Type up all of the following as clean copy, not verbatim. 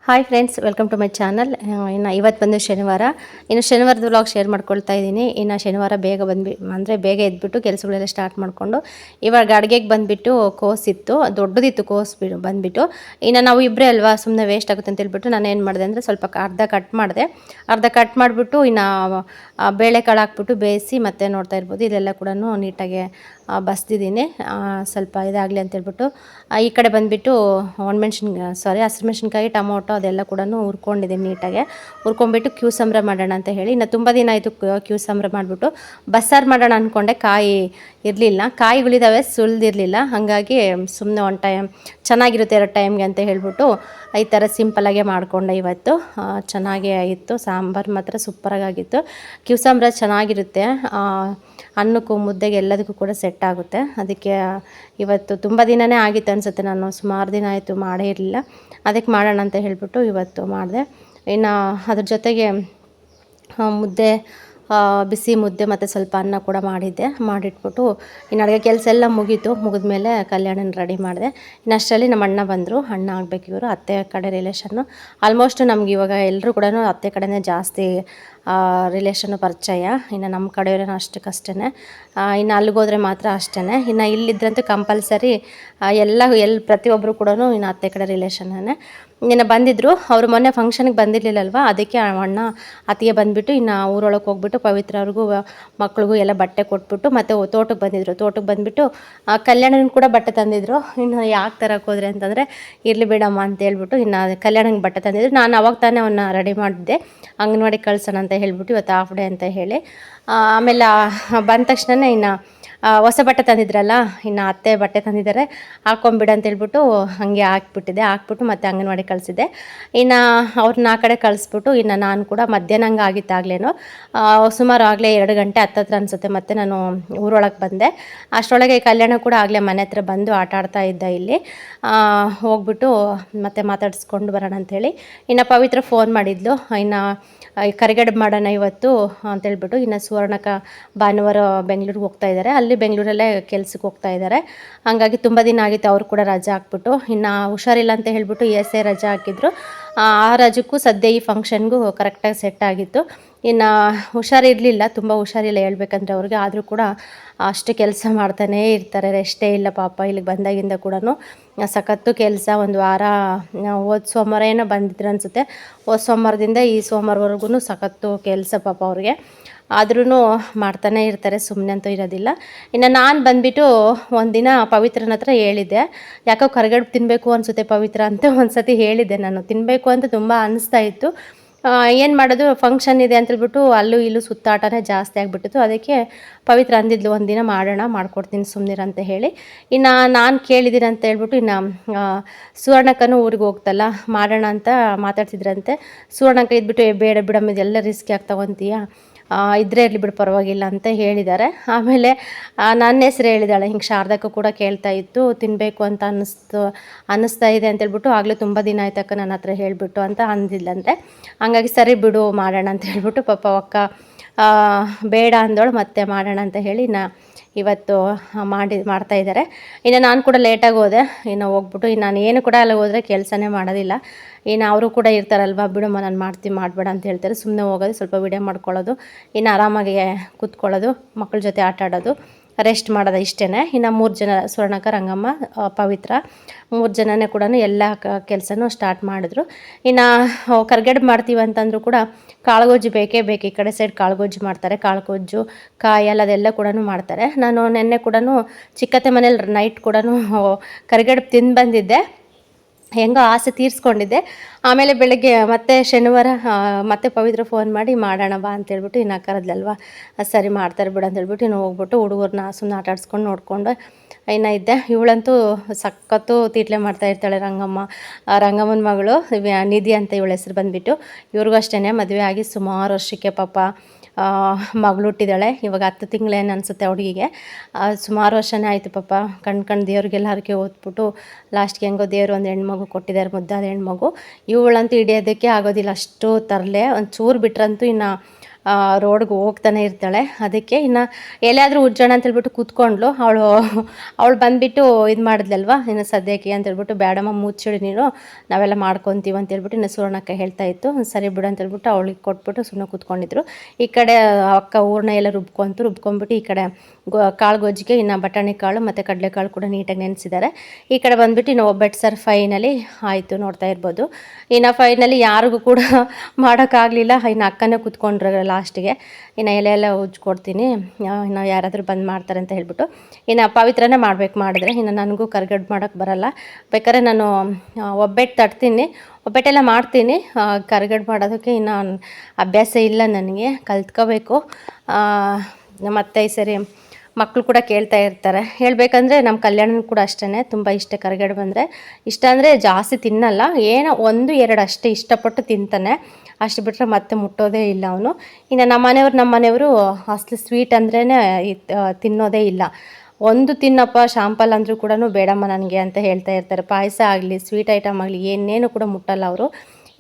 Hi friends, welcome to my channel. ಇನ್ನು ಇವತ್ತು ಬಂದು ಶನಿವಾರ. ಇನ್ನು ಶನಿವಾರದ ವ್ಲಾಗ್ ಶೇರ್ ಮಾಡ್ಕೊಳ್ತಾ ಇದ್ದೀನಿ. ಇನ್ನು ಶನಿವಾರ ಬೇಗ ಬೇಗ ಎದ್ಬಿಟ್ಟು ಕೆಲಸಗಳೆಲ್ಲ ಸ್ಟಾರ್ಟ್ ಮಾಡಿಕೊಂಡು ಇವಾಗ ಅಡುಗೆಗೆ ಬಂದುಬಿಟ್ಟು ಕೋಸಿತ್ತು, ದೊಡ್ಡದಿತ್ತು ಕೋಸು ಬಂದುಬಿಟ್ಟು. ಇನ್ನು ನಾವು ಇಬ್ಬರೇ ಅಲ್ವಾ, ಸುಮ್ಮನೆ ವೇಸ್ಟ್ ಆಗುತ್ತೆ ಅಂತ ಹೇಳ್ಬಿಟ್ಟು ನಾನು ಏನು ಮಾಡಿದೆ ಅಂದರೆ ಸ್ವಲ್ಪ ಅರ್ಧ ಕಟ್ ಮಾಡಿಬಿಟ್ಟು ಇನ್ನು ಬೇಳೆಕಾಳು ಹಾಕ್ಬಿಟ್ಟು ಬೇಯಿಸಿ ಮತ್ತೆ ನೋಡ್ತಾ ಇರ್ಬೋದು ಇದೆಲ್ಲ ಕೂಡ ನೀಟಾಗಿ ಬಸ್ದಿದ್ದೀನಿ. ಸ್ವಲ್ಪ ಇದಾಗಲಿ ಅಂತೇಳ್ಬಿಟ್ಟು ಈ ಕಡೆ ಬಂದುಬಿಟ್ಟು ಹಸಿರು ಮೆಣಸಿನ್ಕಾಯಿ, ಟೊಮೊಟೊ ಅದೆಲ್ಲ ಕೂಡ ಹುರ್ಕೊಂಡಿದ್ದೀನಿ. ನೀಟಾಗೆ ಹುರ್ಕೊಂಡ್ಬಿಟ್ಟು ಕ್ಯೂಸಂಬ್ರ ಮಾಡೋಣ ಅಂತ ಹೇಳಿ, ಇನ್ನು ತುಂಬ ದಿನ ಆಯಿತು ಕ್ಯೂಸಂಬ್ರ ಮಾಡಿಬಿಟ್ಟು ಬಸ್ಸಾರು ಮಾಡೋಣ ಅಂದ್ಕೊಂಡೆ. ಕಾಯಿ ಇರಲಿಲ್ಲ, ಕಾಯಿಗಳಿದ್ದಾವೆ, ಸುಲಿದಿರಲಿಲ್ಲ. ಹಾಗಾಗಿ ಸುಮ್ಮನೆ ಒನ್ ಟೈಮ್ ಚೆನ್ನಾಗಿರುತ್ತೆ 2 ಟೈಮ್ಗೆ ಅಂತ ಹೇಳ್ಬಿಟ್ಟು ಈ ಥರ ಸಿಂಪಲಾಗೆ ಮಾಡಿಕೊಂಡೆ. ಇವತ್ತು ಚೆನ್ನಾಗೇ ಆಗಿತ್ತು. ಸಾಂಬಾರು ಮಾತ್ರ ಸೂಪರಾಗಿತ್ತು. ಕ್ಯೂಸಂಬ್ರ ಚೆನ್ನಾಗಿರುತ್ತೆ, ಅನ್ನಕ್ಕೂ ಮುದ್ದೆಗೆ ಎಲ್ಲದಕ್ಕೂ ಕೂಡ ಸೆಟ್ ಆಗುತ್ತೆ. ಅದಕ್ಕೆ ಇವತ್ತು ತುಂಬ ದಿನವೇ ಆಗಿತ್ತು ಅನಿಸುತ್ತೆ, ನಾನು ಸುಮಾರು ದಿನ ಆಯಿತು ಮಾಡೇ ಇರಲಿಲ್ಲ. ಅದಕ್ಕೆ ಮಾಡೋಣ ಅಂತ ಹೇಳಿಬಿಟ್ಟು ಇವತ್ತು ಮಾಡಿದೆ. ಇನ್ನು ಅದ್ರ ಜೊತೆಗೆ ಮುದ್ದೆ, ಬಿಸಿ ಮುದ್ದೆ ಮತ್ತು ಸ್ವಲ್ಪ ಅನ್ನ ಕೂಡ ಮಾಡಿಟ್ಬಿಟ್ಟು ಇನ್ನು ಅಡುಗೆ ಕೆಲಸ ಎಲ್ಲ ಮುಗಿದ್ಮೇಲೆ ಕಲ್ಯಾಣನ ರೆಡಿ ಮಾಡಿದೆ. ಇನ್ನು ಅಷ್ಟರಲ್ಲಿ ನಮ್ಮ ಅಣ್ಣ ಬಂದರು. ಅಣ್ಣ ಆಗಬೇಕು ಇವರು, ಅತ್ತೆ ಕಡೆ ರಿಲೇಷನ್ನು. ಆಲ್ಮೋಸ್ಟ್ ನಮ್ಗೆ ಇವಾಗ ಎಲ್ಲರೂ ಕೂಡ ಅತ್ತೆ ಕಡೆನೇ ಜಾಸ್ತಿ ರಿಲೇಷನ್ನು ಪರಿಚಯ. ಇನ್ನು ನಮ್ಮ ಕಡೆಯವರೇನೋ ಅಷ್ಟಕ್ಕಷ್ಟೇ, ಇನ್ನು ಅಲ್ಲಿಗೋದ್ರೆ ಮಾತ್ರ ಅಷ್ಟೇ. ಇನ್ನು ಇಲ್ಲಿದ್ರಂತೂ ಕಂಪಲ್ಸರಿ ಪ್ರತಿಯೊಬ್ಬರು ಕೂಡ ಇನ್ನು ಅತ್ತೆ ಕಡೆ ರಿಲೇಷನ್ನೇ. ಇನ್ನು ಬಂದಿದ್ದರು ಅವರು, ಮೊನ್ನೆ ಫಂಕ್ಷನ್ಗೆ ಬಂದಿರಲಿಲ್ಲಲ್ವ, ಅದಕ್ಕೆ ಅಣ್ಣ ಅತ್ತಿಗೆ ಬಂದುಬಿಟ್ಟು ಇನ್ನು ಊರೊಳಗೆ ಹೋಗ್ಬಿಟ್ಟು ಪವಿತ್ರ ಅವ್ರಿಗೂ ಮಕ್ಳಿಗೂ ಎಲ್ಲ ಬಟ್ಟೆ ಕೊಟ್ಬಿಟ್ಟು ಮತ್ತೆ ತೋಟಕ್ಕೆ ಬಂದುಬಿಟ್ಟು ಕಲ್ಯಾಣನ ಕೂಡ ಬಟ್ಟೆ ತಂದಿದ್ರು. ಇನ್ನು ಯಾಕೆ ತರಕ್ಕೆ ಹೋದ್ರೆ ಅಂತಂದರೆ ಇರಲಿ ಬಿಡಮ್ಮ ಅಂತ ಹೇಳ್ಬಿಟ್ಟು ಇನ್ನು ಕಲ್ಯಾಣಂಗೆ ಬಟ್ಟೆ ತಂದಿದ್ರು. ನಾನು ಅವಾಗ ತಾನೇ ಅವನ್ನ ರೆಡಿ ಮಾಡಿದ್ದೆ, ಅಂಗನವಾಡಿಗೆ ಕಳ್ಸೋಣ ಅಂತ ಹೇಳ್ಬಿಟ್ಟು ಇವತ್ತು ಹಾಫ್ ಡೇ ಅಂತ ಹೇಳಿ. ಆಮೇಲೆ ಬಂದ ತಕ್ಷಣ ಇನ್ನು ಹೊಸ ಬಟ್ಟೆ ತಂದಿದ್ರಲ್ಲ, ಇನ್ನು ಅತ್ತೆ ಬಟ್ಟೆ ತಂದಿದ್ದಾರೆ, ಹಾಕ್ಕೊಂಬಿಡ ಅಂತ ಹೇಳ್ಬಿಟ್ಟು ಹಾಗೆ ಹಾಕ್ಬಿಟ್ಟು ಮತ್ತೆ ಅಂಗನವಾಡಿ ಕಳಿಸಿದ್ದೆ. ಇನ್ನು ಅವ್ರನ್ನ ಆ ಕಡೆ ಕಳಿಸ್ಬಿಟ್ಟು ಇನ್ನು ನಾನು ಕೂಡ ಮಧ್ಯಾಹ್ನ ಆಗಿತ್ತಾಗಲೇನೋ, ಸುಮಾರು ಆಗಲೇ 2 ಗಂಟೆ ಹತ್ತತ್ರ ಅನಿಸುತ್ತೆ, ಮತ್ತೆ ನಾನು ಊರೊಳಗೆ ಬಂದೆ. ಅಷ್ಟರೊಳಗೆ ಕಲ್ಯಾಣ ಕೂಡ ಆಗಲೇ ಮನೆ ಹತ್ರ ಬಂದು ಆಟ ಆಡ್ತಾ ಇದ್ದ. ಇಲ್ಲಿ ಹೋಗ್ಬಿಟ್ಟು ಮತ್ತೆ ಮಾತಾಡಿಸ್ಕೊಂಡು ಬರೋಣ ಅಂಥೇಳಿ ಇನ್ನು ಪವಿತ್ರ ಫೋನ್ ಮಾಡಿದ್ಲು. ಇನ್ನು ಕರಿಗಡುಬು ಮಾಡೋಣ ಇವತ್ತು ಅಂತೇಳ್ಬಿಟ್ಟು. ಇನ್ನು ಸುವರ್ಣಕ್ಕ ಭಾನುವಾರ ಬೆಂಗಳೂರಿಗೆ ಹೋಗ್ತಾ ಇದ್ದಾರೆ, ಅಲ್ಲಿ ಬೆಂಗಳೂರಲ್ಲೇ ಕೆಲ್ಸಕ್ಕೆ ಹೋಗ್ತಾ ಇದ್ದಾರೆ. ಹಾಗಾಗಿ ತುಂಬ ದಿನ ಆಗಿತ್ತು, ಅವರು ಕೂಡ ರಜೆ ಹಾಕ್ಬಿಟ್ಟು. ಇನ್ನು ಹುಷಾರಿಲ್ಲ ಅಂತ ಹೇಳ್ಬಿಟ್ಟು ESI ರಜೆ ಹಾಕಿದ್ರು. ಆ ರಜಕ್ಕೂ ಸದ್ಯ ಈ ಫಂಕ್ಷನ್ಗೂ ಕರೆಕ್ಟಾಗಿ ಸೆಟ್ ಆಗಿತ್ತು. ಇನ್ನು ಹುಷಾರಿರಲಿಲ್ಲ, ತುಂಬ ಹುಷಾರಿಲ್ಲ ಹೇಳ್ಬೇಕಂದ್ರೆ ಅವ್ರಿಗೆ. ಆದರೂ ಕೂಡ ಅಷ್ಟು ಕೆಲಸ ಮಾಡ್ತಾನೇ ಇರ್ತಾರೆ, ರೆಸ್ಟೇ ಇಲ್ಲ ಪಾಪ. ಇಲ್ಲಿಗೆ ಬಂದಾಗಿಂದ ಕೂಡ ಸಖತ್ತು ಕೆಲಸ. ಒಂದು ವಾರ ಹೋದ ಸೋಮವಾರ ಏನೋ ಬಂದಿದ್ರು ಅನಿಸುತ್ತೆ, ಹೋದ ಸೋಮವಾರದಿಂದ ಈ ಸೋಮವಾರವರೆಗೂ ಸಖತ್ತು ಕೆಲಸ ಪಾಪ ಅವ್ರಿಗೆ. ಆದ್ರೂ ಮಾಡ್ತಾನೇ ಇರ್ತಾರೆ, ಸುಮ್ಮನೆ ಅಂತೂ ಇರೋದಿಲ್ಲ. ಇನ್ನು ನಾನು ಬಂದುಬಿಟ್ಟು ಒಂದಿನ ಪವಿತ್ರನ ಹತ್ರ ಹೇಳಿದ್ದೆ, ಯಾಕೋ ಕರಿಗಡುಬು ತಿನ್ನಬೇಕು ಅನಿಸುತ್ತೆ ಪವಿತ್ರ ಅಂತ ಒಂದು ಸತಿ ಹೇಳಿದ್ದೆ. ನಾನು ತಿನ್ನಬೇಕು ಅಂತ ತುಂಬ ಅನ್ನಿಸ್ತಾ ಇತ್ತು. ಏನು ಮಾಡೋದು, ಫಂಕ್ಷನ್ ಇದೆ ಅಂತೇಳ್ಬಿಟ್ಟು ಅಲ್ಲೂ ಇಲ್ಲೂ ಸುತ್ತಾಟನೇ ಜಾಸ್ತಿ ಆಗಿಬಿಟ್ಟಿತ್ತು. ಅದಕ್ಕೆ ಪವಿತ್ರ ಅಂದಿದ್ಲು, ಒಂದಿನ ಮಾಡೋಣ, ಮಾಡ್ಕೊಡ್ತೀನಿ ಸುಮ್ಮನಿರ ಅಂತ ಹೇಳಿ. ಇನ್ನು ನಾನು ಕೇಳಿದ್ದೀನಿ ಅಂತ ಹೇಳ್ಬಿಟ್ಟು ಇನ್ನು ಸುವರ್ಣಕ್ಕನೂ ಊರಿಗೆ ಹೋಗ್ತಲ್ಲ, ಮಾಡೋಣ ಅಂತ ಮಾತಾಡ್ತಿದ್ರಂತೆ. ಸುವರ್ಣಕ್ಕ ಇದ್ಬಿಟ್ಟು ಬೇಡ ಬಿಡಮ್ಮ, ಇದೆಲ್ಲ ರಿಸ್ಕ್ ಆಗಿ ತಗೊತೀಯ, ಇದ್ರೇ ಇರಲಿ ಬಿಡು ಪರವಾಗಿಲ್ಲ ಅಂತ ಹೇಳಿದ್ದಾರೆ. ಆಮೇಲೆ ನನ್ನ ಹೆಸ್ರು ಹೇಳಿದಾಳೆ, ಹಿಂಗೆ ಶಾರದಕ್ಕೂ ಕೂಡ ಕೇಳ್ತಾ ಇತ್ತು, ತಿನ್ನಬೇಕು ಅಂತ ಅನ್ನಿಸ್ತಾ ಇದೆ ಅಂತೇಳ್ಬಿಟ್ಟು. ಆಗಲೂ ತುಂಬ ದಿನ ಆಯ್ತಕ್ಕ ನನ್ನ ಹತ್ರ ಹೇಳಿಬಿಟ್ಟು ಅಂತ ಅಂದಿಲ್ಲಂತೆ. ಹಂಗಾಗಿ ಸರಿ ಬಿಡು ಮಾಡೋಣ ಅಂತ ಹೇಳ್ಬಿಟ್ಟು ಪಾಪ ಅಕ್ಕ ಬೇಡ ಅಂದೋಳು, ಮತ್ತೆ ಮಾಡೋಣ ಅಂತ ಹೇಳಿ ಇವತ್ತು ಮಾಡ್ತಾಯಿದ್ದಾರೆ. ಇನ್ನು ನಾನು ಕೂಡ ಲೇಟಾಗಿ ಹೋದೆ. ಇನ್ನು ಹೋಗ್ಬಿಟ್ಟು ನಾನು ಏನು ಕೂಡ ಅಲ್ಲಿ ಹೋದರೆ ಕೆಲಸನೇ ಮಾಡೋದಿಲ್ಲ. ಇನ್ನು ಅವರು ಕೂಡ ಇರ್ತಾರಲ್ವ, ಬಿಡಮ್ಮ ನಾನು ಮಾಡಬೇಡ ಅಂತ ಹೇಳ್ತಾರೆ. ಸುಮ್ಮನೆ ಹೋಗೋದು, ಸ್ವಲ್ಪ ವಿಡಿಯೋ ಮಾಡ್ಕೊಳ್ಳೋದು, ಇನ್ನು ಆರಾಮಾಗಿ ಕೂತ್ಕೊಳ್ಳೋದು, ಮಕ್ಕಳ ಜೊತೆ ಆಟ ಆಡೋದು, ರೆಸ್ಟ್ ಮಾಡೋದು, ಇಷ್ಟೇ. ಇನ್ನು 3 ಜನ, ಸುವರ್ಣಕ್ಕ, ರಂಗಮ್ಮ, ಪವಿತ್ರ 3 ಜನನೇ ಕೂಡ ಎಲ್ಲ ಕೆಲಸನೂ ಸ್ಟಾರ್ಟ್ ಮಾಡಿದ್ರು. ಇನ್ನು ಕರ್ಗಡುಬು ಮಾಡ್ತೀವಿ ಅಂತಂದರೂ ಕೂಡ ಕಾಳುಗೊಜ್ಜು ಬೇಕೇ ಬೇಕು. ಈ ಕಡೆ ಸೈಡ್ ಕಾಳುಗೊಜ್ಜು ಮಾಡ್ತಾರೆ, ಕಾಳುಗೊಜ್ಜು, ಕಾಯಲ್ಲಿ ಅದೆಲ್ಲ ಕೂಡ ಮಾಡ್ತಾರೆ. ನಾನು ನೆನ್ನೆ ಕೂಡ ಚಿಕ್ಕತ್ತೆ ಮನೇಲಿ ನೈಟ್ ಕೂಡ ಕರಿಗಡುಬು ತಿಂದು ಬಂದಿದ್ದೆ, ಹೆಂಗೋ ಆಸೆ ತೀರಿಸ್ಕೊಂಡಿದ್ದೆ. ಆಮೇಲೆ ಬೆಳಗ್ಗೆ ಮತ್ತೆ ಶನಿವಾರ ಮತ್ತೆ ಪವಿತ್ರ ಫೋನ್ ಮಾಡಿ ಮಾಡೋಣ ಬಾ ಅಂತೇಳ್ಬಿಟ್ಟು ಇನ್ನು ಕರೆದ್ಲಲ್ವ, ಸರಿ ಮಾಡ್ತಾರೆ ಬಿಡು ಅಂತೇಳ್ಬಿಟ್ಟು ಇನ್ನು ಹೋಗ್ಬಿಟ್ಟು ಹುಡುಗರನ್ನ ಸುಮ್ಮನೆ ಆಟ ಆಡಿಸ್ಕೊಂಡು ನೋಡಿಕೊಂಡು ಇನ್ನು ಇದ್ದೆ. ಇವಳಂತೂ ಸಖತ್ತು ತೀಟ್ಲೆ ಮಾಡ್ತಾ ಇರ್ತಾಳೆ, ರಂಗಮ್ಮನ ಮಗಳು ನಿಧಿ ಅಂತ ಇವಳ ಹೆಸ್ರು ಬಂದುಬಿಟ್ಟು. ಇವ್ರಿಗೂ ಅಷ್ಟೇ ಮದುವೆ ಆಗಿ ಸುಮಾರು ವರ್ಷಕ್ಕೆ ಪಾಪ ಮಗಳು ಹುಟ್ಟಿದ್ದಾಳೆ. ಇವಾಗ 10 ತಿಂಗಳೇನು ಅನಿಸುತ್ತೆ ಹುಡುಗಿಗೆ. ಸುಮಾರು ವರ್ಷನೇ ಆಯಿತು ಪಾಪ. ಕಣ್ ದೇವ್ರಿಗೆಲ್ಲ ಹರಕೆ ಓದ್ಬಿಟ್ಟು ಲಾಸ್ಟ್ಗೆ ಹೆಂಗೋ ದೇವರು ಒಂದು ಹೆಣ್ಮಗು ಕೊಟ್ಟಿದ್ದಾರೆ, ಮುದ್ದಾದ ಹೆಣ್ಮಗು. ಇವಳಂತೂ ಹಿಡಿಯೋದಕ್ಕೆ ಆಗೋದಿಲ್ಲ, ಅಷ್ಟು ತರಲೆ. ಒಂದು ಚೂರು ಬಿಟ್ರಂತೂ ಇನ್ನು ರೋಡ್ಗೆ ಹೋಗ್ತಾನೆ ಇರ್ತಾಳೆ. ಅದಕ್ಕೆ ಇನ್ನು ಎಲ್ಲಾದರೂ ಉಜ್ಜೋಣ ಅಂತೇಳ್ಬಿಟ್ಟು ಕೂತ್ಕೊಂಡ್ಲು. ಅವಳು ಬಂದುಬಿಟ್ಟು ಇದು ಮಾಡಿದ್ಲಲ್ವ, ಇನ್ನು ಸದ್ಯಕ್ಕೆ ಅಂತೇಳ್ಬಿಟ್ಟು ಬೇಡಮ್ಮ ಮುಚ್ಚಿಡಿ ನೀನು, ನಾವೆಲ್ಲ ಮಾಡ್ಕೊತೀವಿ ಅಂತೇಳ್ಬಿಟ್ಟು ಇನ್ನು ಸುವರ್ಣಕ್ಕ ಹೇಳ್ತಾ ಇತ್ತು. ಸರಿ ಬಿಡು ಅಂತೇಳ್ಬಿಟ್ಟು ಅವಳಿಗೆ ಕೊಟ್ಬಿಟ್ಟು ಸುಮ್ಮನೆ ಕೂತ್ಕೊಂಡಿದ್ರು. ಈ ಕಡೆ ಅಕ್ಕ ಹೂರಣ ಎಲ್ಲ ರುಬ್ಕೊಂಡ್ಬಿಟ್ಟು ಈ ಕಡೆ ಕಾಳು ಗೊಜ್ಜಿಗೆ ಇನ್ನು ಬಟಾಣಿ ಕಾಳು ಮತ್ತು ಕಡಲೆಕಾಳು ಕೂಡ ನೀಟಾಗಿ ನೆನೆಸಿದ್ದಾರೆ. ಈ ಕಡೆ ಬಂದುಬಿಟ್ಟು ಇನ್ನು ಒಬ್ಬಟ್ಟು ಸರ್ ಫೈನಲಿ ಆಯಿತು, ನೋಡ್ತಾ ಇರ್ಬೋದು. ಇನ್ನು ಫೈನಲಿ ಯಾರಿಗೂ ಕೂಡ ಮಾಡೋಕ್ಕಾಗಲಿಲ್ಲ. ಇನ್ನು ಅಕ್ಕನೇ ಕೂತ್ಕೊಂಡ್ರೆ ಲಾಸ್ಟಿಗೆ. ಇನ್ನು ಎಲ್ಲ ಉಜ್ಕೊಡ್ತೀನಿ, ಇನ್ನು ಯಾರಾದರೂ ಬಂದು ಮಾಡ್ತಾರೆ ಅಂತ ಹೇಳ್ಬಿಟ್ಟು ಇನ್ನು ಪವಿತ್ರನೇ ಮಾಡಿದ್ರೆ ಇನ್ನು ನನಗೂ ಕರ್ಗಡ್ ಮಾಡೋಕ್ಕೆ ಬರಲ್ಲ. ಬೇಕಾದ್ರೆ ನಾನು ಒಬ್ಬಟ್ಟು ತಡ್ತೀನಿ, ಒಬ್ಬಟ್ಟೆಲ್ಲ ಮಾಡ್ತೀನಿ, ಕರ್ಗಡ್ ಮಾಡೋದಕ್ಕೆ ಇನ್ನು ಅಭ್ಯಾಸ ಇಲ್ಲ ನನಗೆ, ಕಲ್ತ್ಕೋಬೇಕು. ಮತ್ತು ಈ ಸರಿ ಮಕ್ಕಳು ಕೂಡ ಕೇಳ್ತಾ ಇರ್ತಾರೆ. ಹೇಳಬೇಕಂದ್ರೆ ನಮ್ಮ ಕಲ್ಯಾಣನೂ ಕೂಡ ಅಷ್ಟೇ, ತುಂಬ ಇಷ್ಟ ಕರ್ಗಡೆ ಬಂದರೆ. ಇಷ್ಟ ಅಂದರೆ ಜಾಸ್ತಿ ತಿನ್ನಲ್ಲ, ಏನೋ 1-2 ಅಷ್ಟೇ ಇಷ್ಟಪಟ್ಟು ತಿಂತಾನೆ, ಅಷ್ಟು ಬಿಟ್ಟರೆ ಮತ್ತೆ ಮುಟ್ಟೋದೇ ಇಲ್ಲ ಅವನು. ಇನ್ನು ನಮ್ಮ ಮನೆಯವರು ಅಸಲು ಸ್ವೀಟ್ ಅಂದ್ರೇ ತಿನ್ನೋದೇ ಇಲ್ಲ. ಒಂದು ತಿನ್ನಪ್ಪ ಶಾಂಪಲ್ ಅಂದರೂ ಕೂಡ ಬೇಡಮ್ಮ ನನಗೆ ಅಂತ ಹೇಳ್ತಾ ಇರ್ತಾರೆ. ಪಾಯಸ ಆಗಲಿ ಸ್ವೀಟ್ ಐಟಮ್ ಆಗಲಿ ಏನೇನು ಕೂಡ ಮುಟ್ಟಲ್ಲ ಅವರು.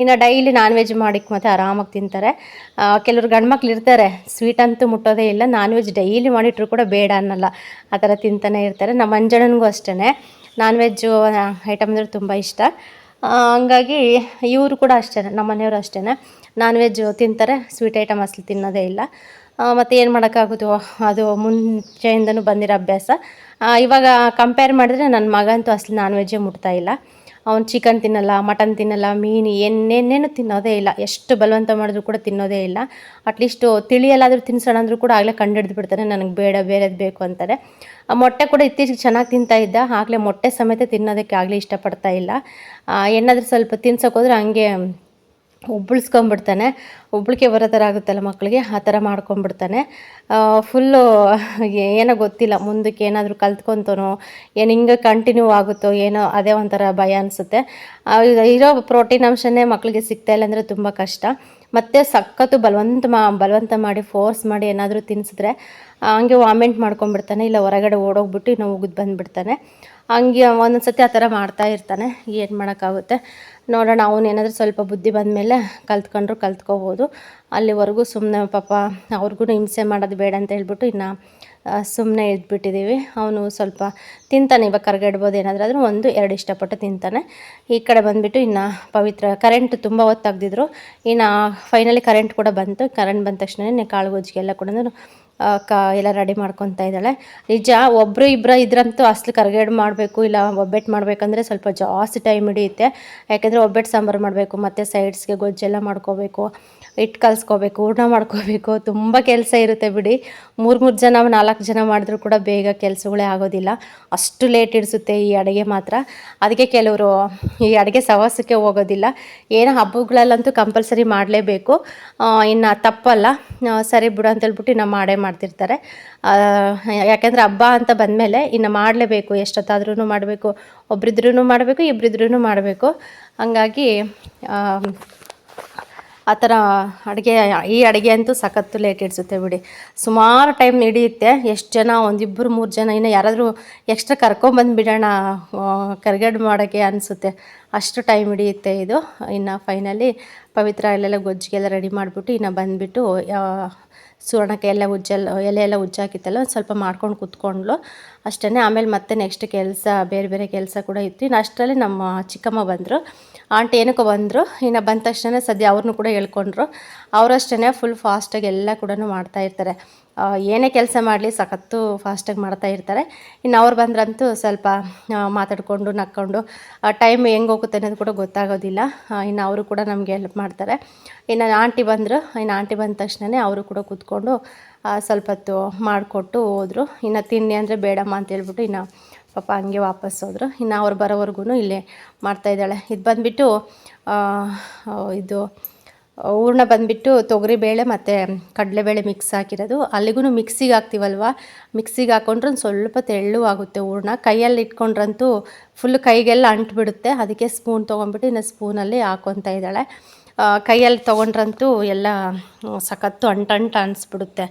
ಇನ್ನು ಡೈಲಿ ನಾನ್ ವೆಜ್ ಮಾಡಿಕ್ಕೆ ಮತ್ತು ಆರಾಮಾಗಿ ತಿಂತಾರೆ. ಕೆಲವರು ಗಂಡ್ಮಕ್ಳು ಇರ್ತಾರೆ ಸ್ವೀಟ್ ಅಂತೂ ಮುಟ್ಟೋದೇ ಇಲ್ಲ, ನಾನ್ ವೆಜ್ ಡೈಲಿ ಮಾಡಿಟ್ರು ಕೂಡ ಬೇಡ ಅನ್ನಲ್ಲ, ಆ ಥರ ತಿಂತಾನೆ ಇರ್ತಾರೆ. ನಮ್ಮ ಮಂಜಣ್ಣನಿಗೂ ಅಷ್ಟೇ ನಾನ್ ವೆಜ್ಜು ಐಟಮ್ ಅಂದರೆ ತುಂಬ ಇಷ್ಟ. ಹಂಗಾಗಿ ಇವರು ಕೂಡ ಅಷ್ಟೇ, ನಮ್ಮ ಮನೆಯವರು ಅಷ್ಟೇ ನಾನ್ ವೆಜ್ ತಿಂತಾರೆ, ಸ್ವೀಟ್ ಐಟಮ್ ಅಸಲು ತಿನ್ನೋದೇ ಇಲ್ಲ. ಮತ್ತು ಏನು ಮಾಡೋಕ್ಕಾಗೋದು, ಅದು ಮುಂಚೆಯಿಂದನೂ ಬಂದಿರೋ ಅಭ್ಯಾಸ. ಇವಾಗ ಕಂಪೇರ್ ಮಾಡಿದ್ರೆ ನನ್ನ ಮಗಂತೂ ಅಸಲು ನಾನ್ ವೆಜ್ಜೇ ಮುಟ್ತಾ ಇಲ್ಲ. ಅವ್ನು ಚಿಕನ್ ತಿನ್ನಲ್ಲ, ಮಟನ್ ತಿನ್ನಲ್ಲ, ಮೀನು ಏನೇನೇನು ತಿನ್ನೋದೇ ಇಲ್ಲ. ಎಷ್ಟು ಬಲವಂತ ಮಾಡಿದ್ರು ಕೂಡ ತಿನ್ನೋದೇ ಇಲ್ಲ. ಅಟ್ಲೀಸ್ಟು ತಿಳಿಯಲ್ಲಾದರೂ ತಿನ್ಸೋಣ ಅಂದರೂ ಕೂಡ ಆಗಲೇ ಕಂಡು ಬಿಡ್ತಾನೆ, ನನಗೆ ಬೇಡ ಬೇರೆದು ಬೇಕು ಅಂತಾರೆ. ಮೊಟ್ಟೆ ಕೂಡ ಇತ್ತೀಚೆಗೆ ಚೆನ್ನಾಗಿ ತಿಂತಾ ಇದ್ದ, ಆಗಲೇ ಮೊಟ್ಟೆ ಸಮೇತ ತಿನ್ನೋದಕ್ಕೆ ಆಗಲೇ ಇಷ್ಟಪಡ್ತಾ ಇಲ್ಲ. ಏನಾದರೂ ಸ್ವಲ್ಪ ತಿನ್ಸೋಕೋದ್ರೆ ಹಂಗೆ ಉಬ್ಬಳಿಸ್ಕೊಂಬಿಡ್ತಾನೆ, ಉಬ್ಬಳಿಕೆ ಬರೋ ಥರ ಆಗುತ್ತಲ್ಲ ಮಕ್ಕಳಿಗೆ, ಆ ಥರ ಮಾಡ್ಕೊಂಬಿಡ್ತಾನೆ. ಫುಲ್ಲು ಏನೋ ಗೊತ್ತಿಲ್ಲ, ಮುಂದಕ್ಕೆ ಏನಾದರೂ ಕಲ್ತ್ಕೊತಾನೋ ಏನು ಹಿಂಗೆ ಕಂಟಿನ್ಯೂ ಆಗುತ್ತೋ ಏನೋ, ಅದೇ ಒಂಥರ ಭಯ ಅನಿಸುತ್ತೆ. ಇರೋ ಪ್ರೋಟೀನ್ ಅಂಶನೇ ಮಕ್ಕಳಿಗೆ ಸಿಗ್ತಾಯಿಲ್ಲ ಅಂದರೆ ತುಂಬ ಕಷ್ಟ. ಮತ್ತು ಸಖತ್ತು ಬಲವಂತ ಮಾಡಿ ಫೋರ್ಸ್ ಮಾಡಿ ಏನಾದರೂ ತಿನ್ನಿಸಿದ್ರೆ ಹಂಗೆ ವಾಮಿಂಟ್ ಮಾಡ್ಕೊಂಬಿಡ್ತಾನೆ, ಇಲ್ಲ ಹೊರಗಡೆ ಓಡೋಗ್ಬಿಟ್ಟು ಇನ್ನೂ ಉಗಿದು ಬಂದುಬಿಡ್ತಾನೆ. ಹಂಗೆ ಒಂದೊಂದು ಸತಿ ಆ ಥರ ಮಾಡ್ತಾ ಇರ್ತಾನೆ. ಏನು ಮಾಡೋಕ್ಕಾಗುತ್ತೆ, ನೋಡೋಣ. ಅವನೇನಾದರೂ ಸ್ವಲ್ಪ ಬುದ್ಧಿ ಬಂದಮೇಲೆ ಕಲ್ತ್ಕೋಬೋದು. ಅಲ್ಲಿವರೆಗೂ ಸುಮ್ಮನೆ ಪಾಪ ಅವ್ರಿಗೂ ಹಿಂಸೆ ಮಾಡೋದು ಬೇಡ ಅಂತ ಹೇಳ್ಬಿಟ್ಟು ಇನ್ನು ಸುಮ್ಮನೆ ಇದ್ಬಿಟ್ಟಿದ್ದೀವಿ. ಅವನು ಸ್ವಲ್ಪ ತಿಂತಾನೆ, ಇವಾಗ ಕರ್ಗಡ್ಬೋದು ಏನಾದರೂ 1-2 ಇಷ್ಟಪಟ್ಟು ತಿಂತಾನೆ. ಈ ಕಡೆ ಬಂದುಬಿಟ್ಟು ಇನ್ನು ಪವಿತ್ರ ಕರೆಂಟ್ ತುಂಬ ಹೊತ್ತು ತೆಗ್ದಿದ್ರು, ಇನ್ನು ಫೈನಲಿ ಕರೆಂಟ್ ಕೂಡ ಬಂತು. ಕರೆಂಟ್ ಬಂದ ತಕ್ಷಣ ಕಾಳು ಗೊಜ್ಜಿಗೆಲ್ಲ ಕೂಡ ಎಲ್ಲ ರೆಡಿ ಮಾಡ್ಕೊತಾ ಇದ್ದಾಳೆ. ನಿಜ, ಒಬ್ಬರು ಇಬ್ಬರು ಇದ್ರಂತೂ ಅಸಲು ಕರ್ಗಡೆ ಮಾಡಬೇಕು, ಇಲ್ಲ ಒಬ್ಬಟ್ಟು ಮಾಡಬೇಕಂದ್ರೆ ಸ್ವಲ್ಪ ಜಾಸ್ತಿ ಟೈಮ್ ಹಿಡಿಯುತ್ತೆ. ಯಾಕೆಂದರೆ ಒಬ್ಬಟ್ಟು ಸಾಂಬಾರು ಮಾಡಬೇಕು, ಮತ್ತು ಸೈಡ್ಸ್ಗೆ ಗೊಜ್ಜೆಲ್ಲ ಮಾಡ್ಕೋಬೇಕು, ಹಿಟ್ಟು ಕಲಿಸ್ಕೋಬೇಕು, ಹೂರ್ಣ ಮಾಡ್ಕೋಬೇಕು, ತುಂಬ ಕೆಲಸ ಇರುತ್ತೆ ಬಿಡಿ. 3 ಜನ 4 ಜನ ಮಾಡಿದ್ರೂ ಕೂಡ ಬೇಗ ಕೆಲಸಗಳೇ ಆಗೋದಿಲ್ಲ, ಅಷ್ಟು ಲೇಟ್ ಹಿಡಿಸುತ್ತೆ ಈ ಅಡುಗೆ ಮಾತ್ರ. ಅದಕ್ಕೆ ಕೆಲವರು ಈ ಅಡುಗೆ ಸವಾಸಕ್ಕೆ ಹೋಗೋದಿಲ್ಲ. ಏನೋ ಹಬ್ಬಗಳಲ್ಲಂತೂ ಕಂಪಲ್ಸರಿ ಮಾಡಲೇಬೇಕು, ಇನ್ನು ತಪ್ಪಲ್ಲ. ಸರಿ ಬಿಡು ಅಂತೇಳ್ಬಿಟ್ಟು ಇನ್ನು ಮಾಡ್ತಿರ್ತಾರೆ. ಯಾಕೆಂದರೆ ಹಬ್ಬ ಅಂತ ಬಂದಮೇಲೆ ಇನ್ನು ಮಾಡಲೇಬೇಕು, ಎಷ್ಟೊತ್ತಾದ್ರೂ ಮಾಡಬೇಕು, ಒಬ್ರಿದ್ರೂ ಮಾಡಬೇಕು, ಇಬ್ಬರಿದ್ರೂ ಮಾಡಬೇಕು. ಹಂಗಾಗಿ ಆ ಥರ ಈ ಅಡುಗೆ ಅಂತೂ ಸಖತ್ತು ಲೇಟ್ ಇಡಿಸುತ್ತೆ ಬಿಡಿ. ಸುಮಾರು ಟೈಮ್ ಹಿಡಿಯುತ್ತೆ. ಎಷ್ಟು ಜನ, 1-2-3 ಜನ, ಇನ್ನು ಯಾರಾದರೂ ಎಕ್ಸ್ಟ್ರಾ ಕರ್ಕೊಂಬಂದುಬಿಡೋಣ ಕರ್ಗಡೆ ಮಾಡೋಕ್ಕೆ ಅನಿಸುತ್ತೆ, ಅಷ್ಟು ಟೈಮ್ ಹಿಡಿಯುತ್ತೆ ಇದು. ಇನ್ನು ಫೈನಲಿ ಪವಿತ್ರ ಅಲ್ಲೆಲ್ಲ ಗೊಜ್ಜಿಗೆಲ್ಲ ರೆಡಿ ಮಾಡಿಬಿಟ್ಟು ಇನ್ನು ಬಂದುಬಿಟ್ಟು ಸುವರ್ಣಕ್ಕೆ ಎಲೆ ಎಲ್ಲ ಉಜ್ಜಾಕಿತ್ತಲ್ಲ, ಒಂದು ಸ್ವಲ್ಪ ಮಾಡ್ಕೊಂಡು ಕೂತ್ಕೊಂಡ್ಲು ಅಷ್ಟೇ. ಆಮೇಲೆ ಮತ್ತೆ ನೆಕ್ಸ್ಟ್ ಕೆಲಸ, ಬೇರೆ ಕೆಲಸ ಕೂಡ ಇತ್ತು. ಇನ್ನು ಅಷ್ಟರಲ್ಲಿ ನಮ್ಮ ಚಿಕ್ಕಮ್ಮ ಬಂದರು, ಆಂಟಿ ಏನಕ್ಕೋ ಬಂದರು. ಇನ್ನು ಬಂದ ತಕ್ಷಣ ಸದ್ಯ ಅವ್ರನ್ನೂ ಕೂಡ ಹೇಳ್ಕೊಂಡ್ರು. ಅವರಷ್ಟೇ ಫುಲ್ ಫಾಸ್ಟಾಗಿ ಎಲ್ಲ ಕೂಡ ಮಾಡ್ತಾಯಿರ್ತಾರೆ. ಏನೇ ಕೆಲಸ ಮಾಡಲಿ ಸಖತ್ತು ಫಾಸ್ಟಾಗಿ ಮಾಡ್ತಾ ಇರ್ತಾರೆ. ಇನ್ನು ಅವ್ರು ಬಂದ್ರಂತೂ ಸ್ವಲ್ಪ ಮಾತಾಡಿಕೊಂಡು ನಕ್ಕೊಂಡು ಟೈಮ್ ಹೆಂಗೆ ಹೋಗುತ್ತೆ ಅನ್ನೋದು ಕೂಡ ಗೊತ್ತಾಗೋದಿಲ್ಲ. ಇನ್ನು ಅವರು ಕೂಡ ನಮಗೆ ಹೆಲ್ಪ್ ಮಾಡ್ತಾರೆ. ಇನ್ನು ಆಂಟಿ ಬಂದರು. ಇನ್ನು ಆಂಟಿ ಬಂದ ತಕ್ಷಣ ಅವರು ಕೂಡ ಕೂತ್ಕೊಂಡು ಸ್ವಲ್ಪ ಹೊತ್ತು ಮಾಡಿಕೊಟ್ಟು ಹೋದರು. ಇನ್ನು ತಿನ್ನಿ ಅಂದರೆ ಬೇಡಮ್ಮ ಅಂತೇಳ್ಬಿಟ್ಟು ಇನ್ನು ಪಾಪ ಹಂಗೆ ವಾಪಸ್ ಹೋದರು. ಇನ್ನು ಅವ್ರು ಬರೋವರೆಗೂ ಇಲ್ಲೇ ಮಾಡ್ತಾಯಿದ್ದಾಳೆ. ಇದು ಬಂದುಬಿಟ್ಟು ಇದು ಹೂರ್ಣ ಬಂದುಬಿಟ್ಟು ತೊಗರಿಬೇಳೆ ಮತ್ತು ಕಡಲೆಬೇಳೆ ಮಿಕ್ಸ್ ಹಾಕಿರೋದು. ಅಲ್ಲಿಗೂ ಮಿಕ್ಸಿಗೆ ಹಾಕ್ತೀವಲ್ವ, ಮಿಕ್ಸಿಗೆ ಹಾಕ್ಕೊಂಡ್ರೆ ಒಂದು ಸ್ವಲ್ಪ ತೆಳ್ಳು ಆಗುತ್ತೆ ಹೂರ್ಣ. ಕೈಯಲ್ಲಿ ಇಟ್ಕೊಂಡ್ರಂತೂ ಫುಲ್ಲು ಕೈಗೆಲ್ಲ ಅಂಟ್ಬಿಡುತ್ತೆ. ಅದಕ್ಕೆ ಸ್ಪೂನ್ ತೊಗೊಂಡ್ಬಿಟ್ಟು ಇನ್ನು ಸ್ಪೂನಲ್ಲಿ ಹಾಕ್ಕೊತಾ ಇದ್ದಾಳೆ. ಕೈಯಲ್ಲಿ ತೊಗೊಂಡ್ರಂತೂ ಎಲ್ಲ ಸಖತ್ತು ಅಂಟಂಟು ಅನಿಸ್ಬಿಡುತ್ತೆ.